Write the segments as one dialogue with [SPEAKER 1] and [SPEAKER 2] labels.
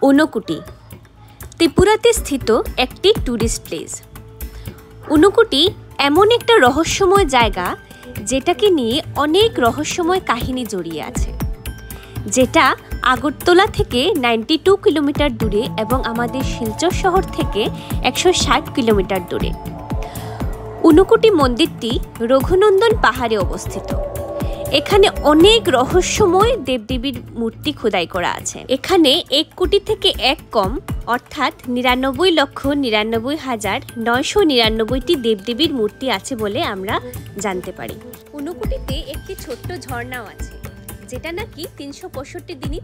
[SPEAKER 1] ঊনকোটি ত্রিপুরাতে স্থিত একটি ট্যুরিস্ট প্লেস। ঊনকোটি এমন একটা রহস্যময় জায়গা যেটাকে নিয়ে অনেক রহস্যময় কাহিনী জড়িয়ে আছে, যেটা আগরতলা থেকে 92 কিলোমিটার দূরে এবং আমাদের শিলচর শহর থেকে 160 কিলোমিটার দূরে। ঊনকোটি মন্দিরটি রঘুনন্দন পাহাড়ে অবস্থিত। এখানে অনেক রহস্যময় দেবদেবীর মূর্তি খোদাই করা আছে। এখানে 1 কোটি থেকে 1 কম অর্থাৎ 99,99,999টি দেবদেবীর মূর্তি আছে বলে আমরা জানতে পারি। ঊনকোটিতে একটি ছোট্ট ঝর্ণাও আছে, যেটা নাকি 365 দিনই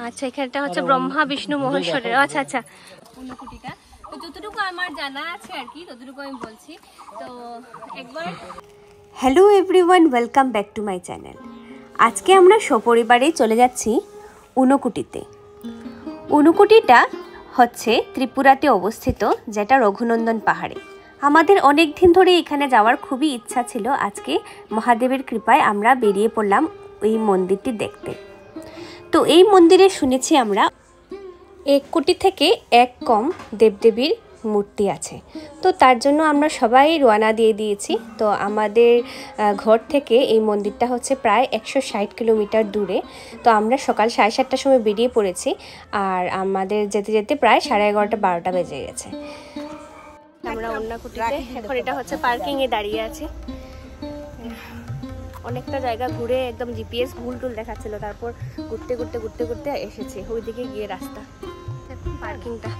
[SPEAKER 1] আচ্ছা, এখানটা হচ্ছে ব্রহ্মা বিষ্ণু মহেশ্বরের। আচ্ছা আচ্ছা, ঊনকোটিটা তো যতটুকু আমার জানা আছে আর কি ততটুকু আমি বলছি। তো একবার hello everyone, welcome back to my channel. আজকে আমরা সপরিবারে চলে যাচ্ছি ঊনকোটিতে। ঊনকোটিটা হচ্ছে ত্রিপুরাতে অবস্থিত, যেটা রঘুনন্দন পাহাড়ে। আমাদের অনেক দিন ধরে এখানে যাওয়ার খুবই ইচ্ছা ছিল। আজকে মহাদেবের কৃপায় আমরা বেরিয়ে পড়লাম এই মন্দিরটি দেখতে। তো এই মন্দিরে শুনেছি আমরা 1 কোটি থেকে 1 কম দেবদেবীর মূর্তি আছে। তো তার জন্য আমরা সবাই রওনা দিয়ে দিয়েছি। তো আমাদের ঘর থেকে এই মন্দিরটা হচ্ছে প্রায় 160 কিলোমিটার দূরে। তো আমরা সকাল 7:30টার সময় বেরিয়ে পড়েছি, আর আমাদের যেতে যেতে প্রায় 11:30-12টা বেজে গেছে। আমরা ঊনকোটিতে এখন এটা হচ্ছে পার্কিংয়ে দাঁড়িয়ে আছি। অনেকটা জায়গা ঘুরে একদম জিপিএস ভুল টুল দেখাচ্ছিল, তারপর ঘুরতে ঘুরতে ঘুরতে ঘুরতে এসেছি ওইদিকে গিয়ে রাস্তা। পার্কিংটা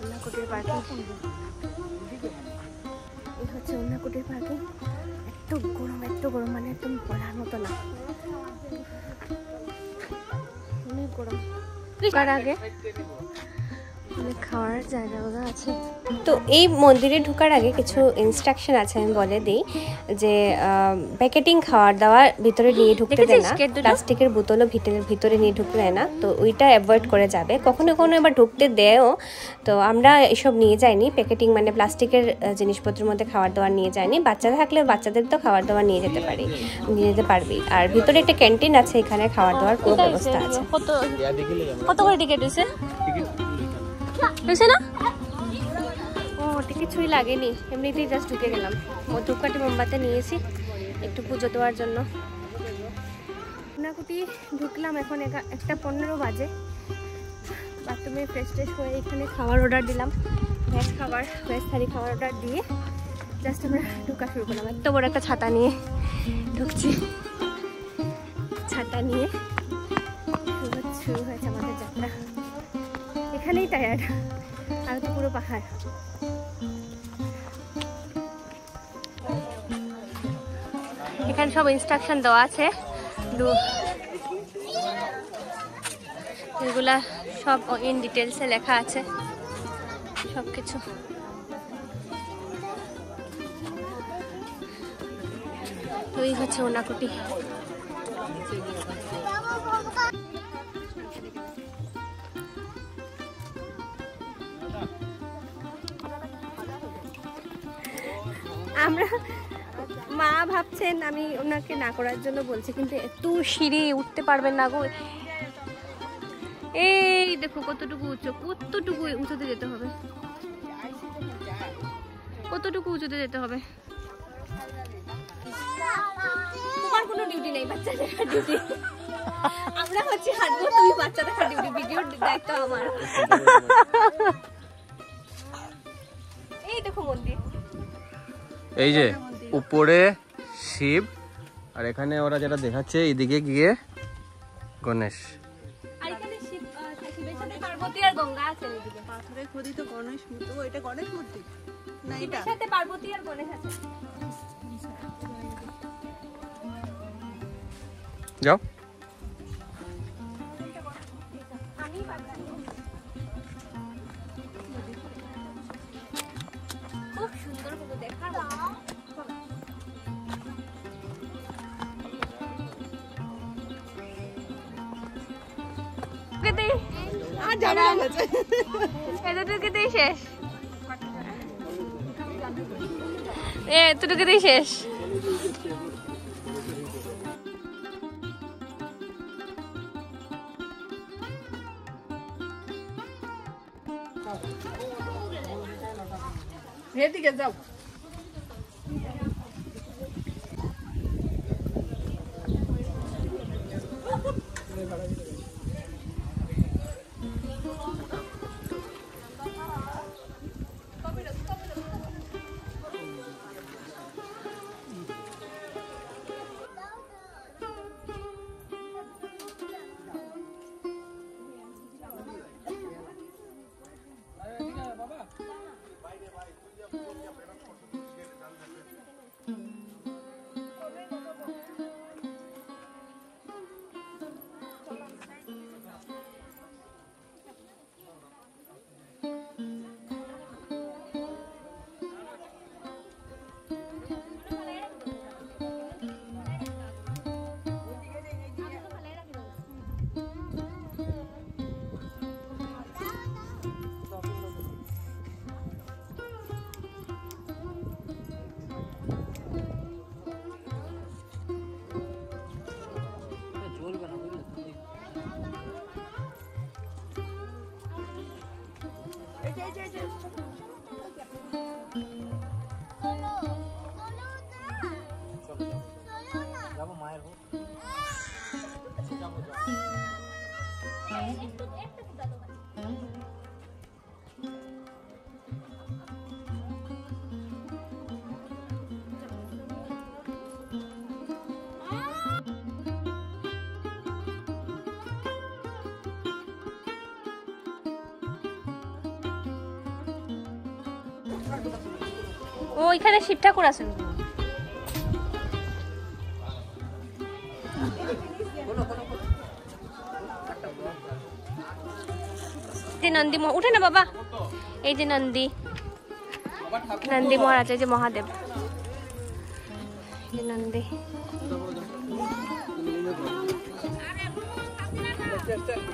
[SPEAKER 1] ঊনকোটির পার্কিং, এই হচ্ছে ঊনকোটির পার্কিং। এত গরম মানে একদম বলার মতো না, অনেক গরম। তার আগে অনেক খাওয়ার জায়গাগুলো আছে। তো এই মন্দিরে ঢোকার আগে কিছু ইনস্ট্রাকশন আছে, আমি বলে দিই যে প্যাকেটিং খাওয়ার দাওয়ার ভিতরে নিয়ে ঢুকতে দেয় না, প্লাস্টিকের বোতলও ভিতরে নিয়ে ঢুকতে দেয় না। তো ওইটা অ্যাভয়েড করে যাবে। কখনো কখনো এবার ঢুকতে দেয়ও। তো আমরা এসব নিয়ে যাইনি, প্যাকেটিং মানে প্লাস্টিকের জিনিসপত্রের মধ্যে খাবার দাবার নিয়ে যাইনি। বাচ্চারা থাকলে বাচ্চাদের তো খাবার দাবার নিয়ে যেতে পারবি। আর ভিতরে একটা ক্যান্টিন আছে, এখানে খাবার দাবার পুরো ব্যবস্থা আছে। কত করে টিকিট হয়েছে না? ও কিছুই লাগেনি, এমনিতেই জাস্ট ঢুকে গেলাম। ধূপকাঠি মোমবাতি নিয়েছি একটু পুজো দেওয়ার জন্য। ঊনকোটি ঢুকলাম, এখন 1:15 বাজে। বাথরুমে ফ্রেশ হয়ে এখানে খাবার অর্ডার দিলাম, ভেজ থালি খাবার অর্ডার দিয়ে জাস্ট আমরা ঢুকা শুরু করলাম। এত বড় একটা ছাতা নিয়ে ঢুকছি, ছাতা নিয়ে শুরু হয়েছে আমাদের যাত্রা। এখানেই টায়ার্ড, আর তো পুরো পাহাড়। এখানে সব ইনস্ট্রাকশন দেওয়া আছে, এগুলা সব ইন ডিটেলসে লেখা আছে সব কিছু। তো এই হচ্ছে ঊনকোটি। আমরা মা ভাবছেন আমি ওনাকে না করার জন্য বলছি, কিন্তু এত সিঁড়ি উঠতে পারবেন না গো। এই দেখো কতটুকু উঁচুতে যেতে হবে, কতটুকু উঁচুতে যেতে হবে। তোমার কোনো ডিউটি নেই, বাচ্চা দেখার ডিউটি। আমরা হচ্ছে হাঁটবো, তুমি বাচ্চা দেখার ডিউটি, ভিডিওর দায়িত্ব আমার। এই দেখো মন্দির, এই যে উপরে শিব, আর এখানে ওরা যেটা দেখাচ্ছে এইদিকে গিয়ে গণেশ। আর এখানে শিবের সাথে পার্বতী আর গঙ্গা আছে। এইদিকে পাথরে খোদিত গণেশ মূর্তি। এটা গণেশ মূর্তি না, এটা শিবের সাথে পার্বতী আর গণেশ আছে। যাও, আমি খুব সুন্দর করে দেখা। এতটুকুতেই শেষ, এতটুকুতেই শেষ।
[SPEAKER 2] এদিকে যাও।
[SPEAKER 1] ও এখানে শিব ঠাকুর আছেন। নন্দী উঠে না বাবা, এই যে নন্দী মহারাজ, এই যে মহাদেব, নন্দী।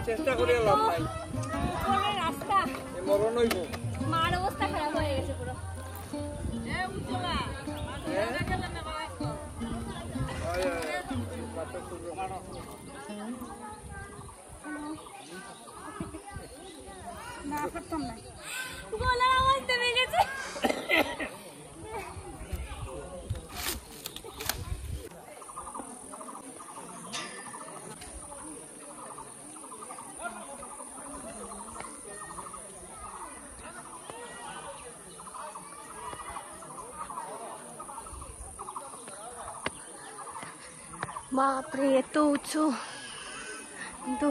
[SPEAKER 2] চেষ্টা করে লাভ নাই,
[SPEAKER 1] রাস্তা
[SPEAKER 2] মরণ হইব।
[SPEAKER 1] মার অবস্থা খারাপ হয়ে গেছে পুরো।
[SPEAKER 2] না করতাম না,
[SPEAKER 1] গলার আওয়াজ দেবে গেছে। বাপরে এত উঁচু, কিন্তু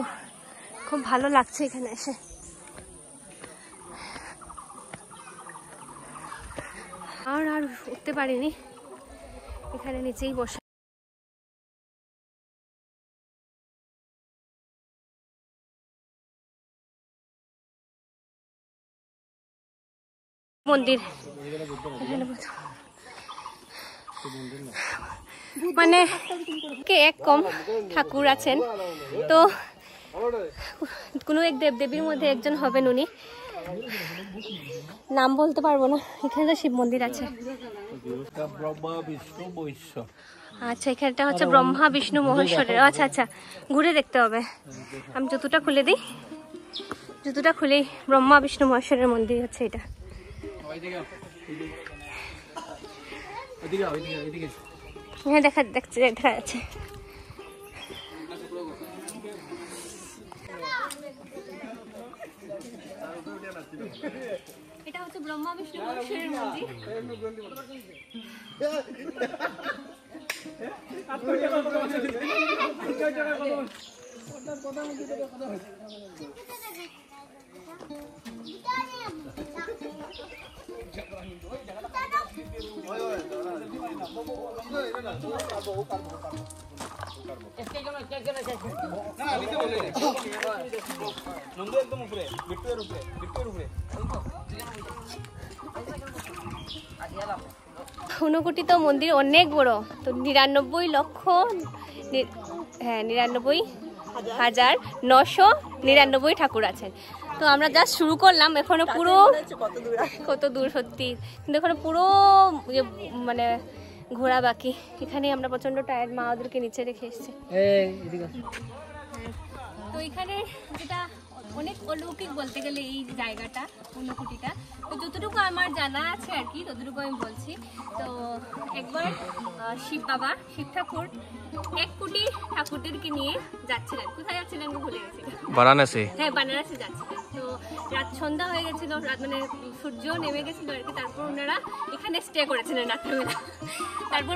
[SPEAKER 1] খুব ভালো লাগছে এখানে এসে। আর উঠতে পারিনি, এখানে নিচেই বসে। মন্দির মানে কে এক কম ঠাকুর আছেন, তো কোনো এক দেবদেবীর মধ্যে একজন হবেন উনি, নাম বলতে পারবো না। এখানে তো শিব মন্দির আছে। আচ্ছা, এখানটা হচ্ছে ব্রহ্মা বিষ্ণু মহেশ্বরের। আচ্ছা আচ্ছা, ঘুরে দেখতে হবে। আমি জুতোটা খুলে দিই, জুতোটা খুলেই ব্রহ্মা বিষ্ণু মহেশ্বরের মন্দির হচ্ছে এটা। হ্যাঁ দেখা যাচ্ছে। এটা হচ্ছে ব্রহ্মা বিষ্ণু মহেশ্বরের মন্দির। ঊনকোটি তো মন্দির অনেক বড়, তো 99,999 ঠাকুর আছেন। তো আমরা জাস্ট শুরু করলাম, এখনো পুরো কত দূর সত্যি, কিন্তু এখনো পুরো মানে ঘোরা বাকি। এখানে আমরা প্রচন্ড টায়ার্ড, মা ওদেরকে নিচে রেখে এসেছি। তো এখানে যেটা অনেক অলৌকিক বলতে গেলে এই জায়গাটা, ঊনকোটিটা। তো যতটুকু আমার জানা আছে আর কি ততটুকু আমি বলছি। তো একবার শিব বাবা, শিব ঠাকুর 1 কোটি ঠাকুরদেরকে নিয়ে যাচ্ছিলেন। কোথায় যাচ্ছিলেন ভুলে গেছি।
[SPEAKER 3] বারাণসী।
[SPEAKER 1] হ্যাঁ, বারাণসী যাচ্ছিলেন। তো রাত সন্ধ্যা হয়ে গেছিল, মানে সূর্য নেমে গেছিল আর কি। তারপর ওনারা এখানে স্টে করেছিলেন রাত্রেবেলা। তারপর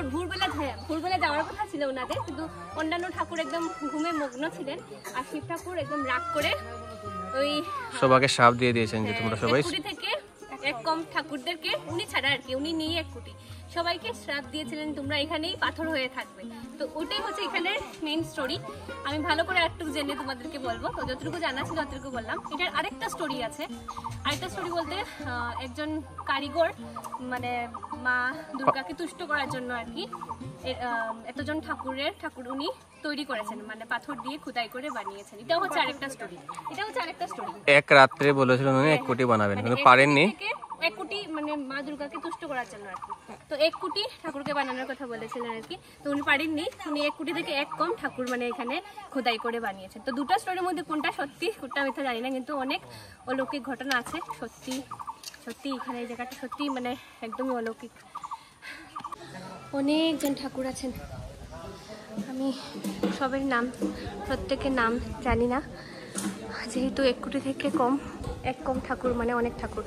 [SPEAKER 1] ভোরবেলা যাওয়ার কথা ছিল ওনাদের, কিন্তু অন্যান্য ঠাকুর একদম ঘুমে মগ্ন ছিলেন। আর শিব ঠাকুর একদম রাগ করে ওই
[SPEAKER 3] সবাইকে শাপ দিয়ে দিয়েছেন যে তোমরা সবাই
[SPEAKER 1] 1 কোটি থেকে 1 কম ঠাকুরদেরকে, উনি ছাড়া আর কি, উনি নিয়ে 1 কোটি সবাইকে শ্রাপ দিয়েছিলেন তোমরা এখানেই পাথর হয়ে থাকবে। তো ওটাই হচ্ছে এখানের মেইন স্টোরি। আমি ভালো করে একটু জেনে তোমাদেরকে বলবো। তো যতটুকু জানা ছিল ততটুকু বললাম। এটার আরেকটা স্টোরি আছে। আরেকটা স্টোরি বলতে একজন কারিগর, মানে মা দুর্গাকে তুষ্ট করার জন্য আর কি এতজন ঠাকুর উনি তৈরি করেছেন, মানে পাথর দিয়ে খোদাই করে বানিয়েছেন। এটা হচ্ছে আরেকটা স্টোরি।
[SPEAKER 3] এক রাত্রে বলেছিলেন উনি 1 কোটি বানাবেন, কিন্তু পারেননি।
[SPEAKER 1] 1 কোটি মানে মা দুর্গাকে তুষ্ট করার জন্য আর কি। তো 1 কোটি ঠাকুরকে বানানোর কথা বলেছিলেন আর কি। তো উনি পারেননি, উনি 1 কোটি থেকে 1 কম ঠাকুর মানে এখানে খোদাই করে বানিয়েছেন। তো দুটো স্টোরির মধ্যে কোনটা সত্যি কোনটা মিথ্যা জানি না, কিন্তু অনেক অলৌকিক ঘটনা আছে। সত্যি এখানে এই জায়গাটা সত্যি মানে একদমই অলৌকিক। অনেকজন ঠাকুর আছেন, আমি সবের নাম, প্রত্যেকের নাম জানি না, যেহেতু 1 কোটি থেকে 1 কম ঠাকুর মানে অনেক ঠাকুর।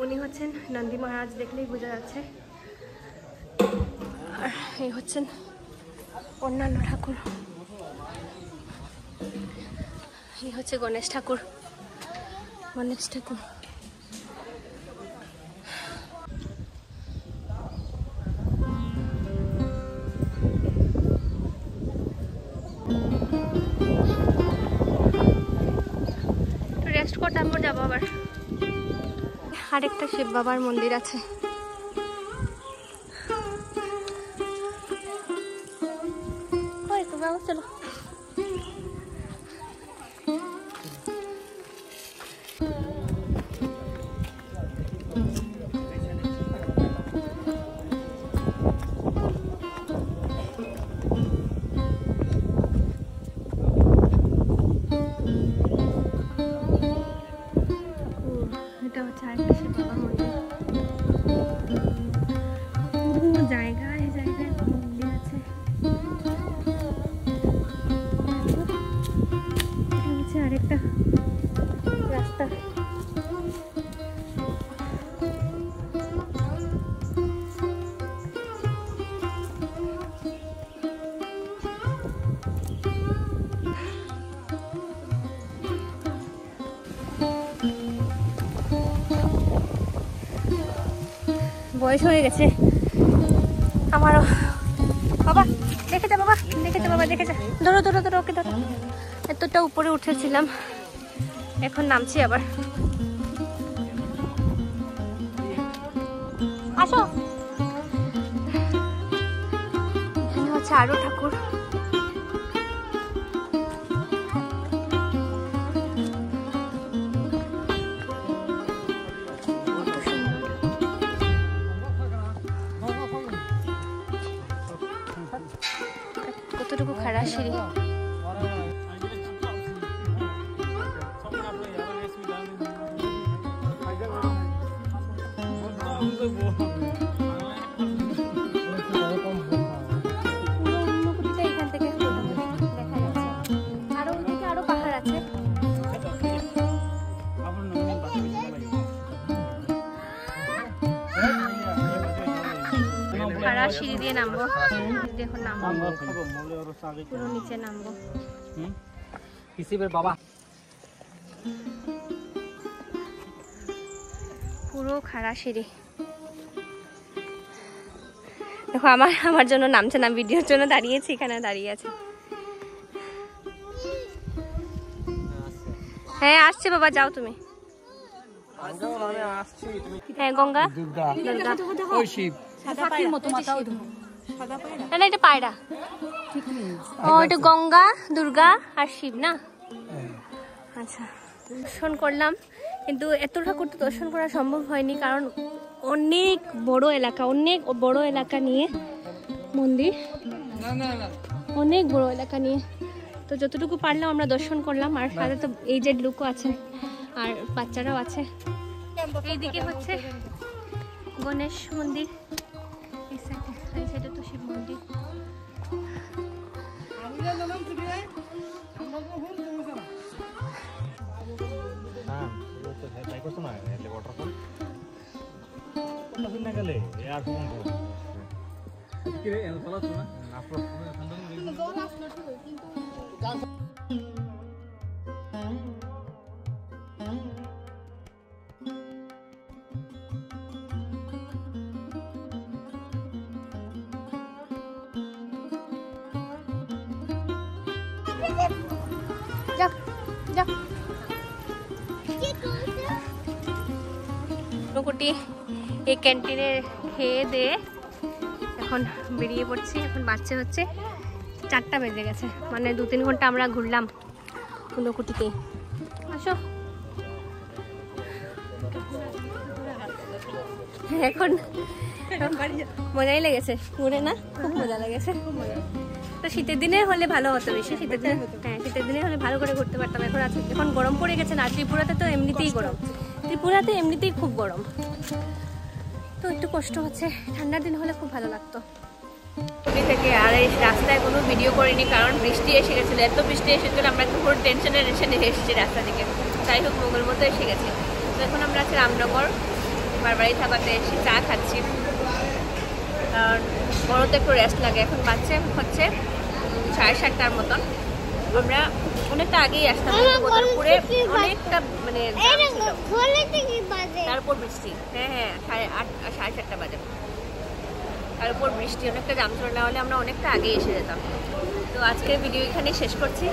[SPEAKER 1] উনি হচ্ছেন নন্দী মহারাজ, দেখলেই বোঝা যাচ্ছে। আর এই হচ্ছেন অন্যান্য ঠাকুর। এই হচ্ছে গণেশ ঠাকুর। রেস্ট করতে আমরা যাবো আবার। আরেকটা শিব বাবার মন্দির আছে। চলো জায়গায় মন্দির আছে। আরেকটা রাস্তা। বয়স হয়ে গেছে আমারও। বাবা দেখে যা, ধরো ওকে ধরো। এতটা উপরে উঠেছিলাম, এখন নামছি আবার। আসো, এখানে হচ্ছে আরো ঠাকুর। কতটুকু খাড়া সিঁড়ি। এখান থেকে দেখা যাচ্ছে, আরো ওইদিকে আরো পাহাড় আছে। খাড়া সিঁড়ি দিয়ে নামবো, দেখুন নামবো, পুরো নিচে নামবো। পুরো খাড়া সিঁড়ি। দেখো আমার জন্য নামছে না, ভিডিওর জন্য দাঁড়িয়েছি, এখানে দাঁড়িয়ে আছে। হ্যাঁ আসছে বাবা, যাও তুমি। হ্যাঁ গঙ্গা, দুর্গা, না এটা পায়রা। ও এটা গঙ্গা, দুর্গা আর শিব না? আচ্ছা, দর্শন করলাম, কিন্তু এত ঠাকুর তো দর্শন করা সম্ভব হয়নি, কারণ অনেক বড় এলাকা নিয়ে মন্দির, অনেক বড় এলাকা নিয়ে। তো যতটুকু পারলাম আমরা দর্শন করলাম, আর সাথে তো এইজেড লোকও আছে আর বাচ্চারাও আছে। এইদিকে হচ্ছে গণেশ মন্দির, এই সাইডে তো শিব মন্দির। কুটি এই ক্যান্টিনে খেয়ে দিয়ে এখন বেরিয়ে পড়ছি। এখন বাচ্চা হচ্ছে 4টা বেজে গেছে, মানে 2-3 ঘন্টা আমরা ঘুরলাম কুটিতে। আসো এখন মজাই লেগেছে, ঘুরে না খুব মজা লেগেছে। তো শীতের দিনে হলে ভালো হতো বেশি, শীতের দিনে হ্যাঁ শীতের দিনে হলে ভালো করে ঘুরতে পারতাম। এখন আছে, এখন গরম পড়ে গেছে না, ত্রিপুরাতে তো এমনিতেই গরম, ত্রিপুরাতে এমনিতেই খুব গরম, তো একটু কষ্ট হচ্ছে। ঠান্ডার দিন হলে খুব ভালো লাগতো। পুরী থেকে আর এই রাস্তায় কোনো ভিডিও করিনি, কারণ বৃষ্টি এসে গেছিলো, এত বৃষ্টি এসেছিল আমরা একটু পুরো টেনশনে এসেছি রাস্তা থেকে। যাই হোক মঙ্গল মতো এসে গেছে। তো এখন আমরা আছি রামনগর, বারবারই থাকাতে এসে চা খাচ্ছি, কারণ বড়োতে একটু রেস্ট লাগে। এখন বাচ্চা হচ্ছে 7:30টার মতন, আমরা অনেকটা আগেই আসতাম, পুরে অনেকটা মানে তার উপর বৃষ্টি। হ্যাঁ 7:30 বাজে, তার উপর বৃষ্টি, অনেকটা জাম ছিল, না হলে আমরা অনেকটা আগে এসে যেতাম। তো আজকের ভিডিও এখানেই শেষ করছি।